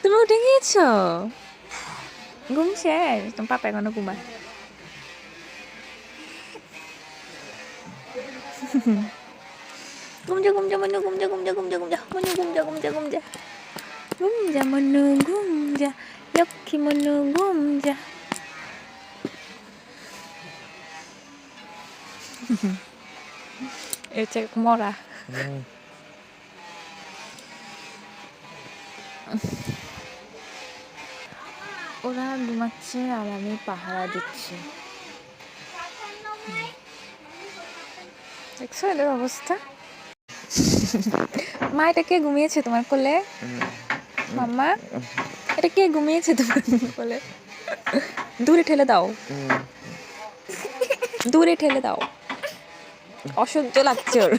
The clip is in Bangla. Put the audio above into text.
তুমি উঠে গিয়েছো? ঘুম শেষ? তোমার পাপা এখনো ঘুমায়। ঘুম যা ঘুম যা মনু, ঘুম যা ঘুম যা ঘুম যা ঘুম যা মনু, ঘুম যা ঘুম যা ঘুম যা ঘুম যা মনু, ঘুম যা লক্ষ্মী মনু, ঘুম যা। এটা মরা। ওরা ঘুমাচ্ছে আর আমি পাহারা দিচ্ছি। দেখছো এদের অবস্থা? মা, এটা কে ঘুমিয়েছে তোমার কোলে? মাম্মা, এটা কে ঘুমিয়েছে তোমার কোলে? দূরে ঠেলে দাও, দূরে ঠেলে দাও, অসহ্য লাগছে ওর।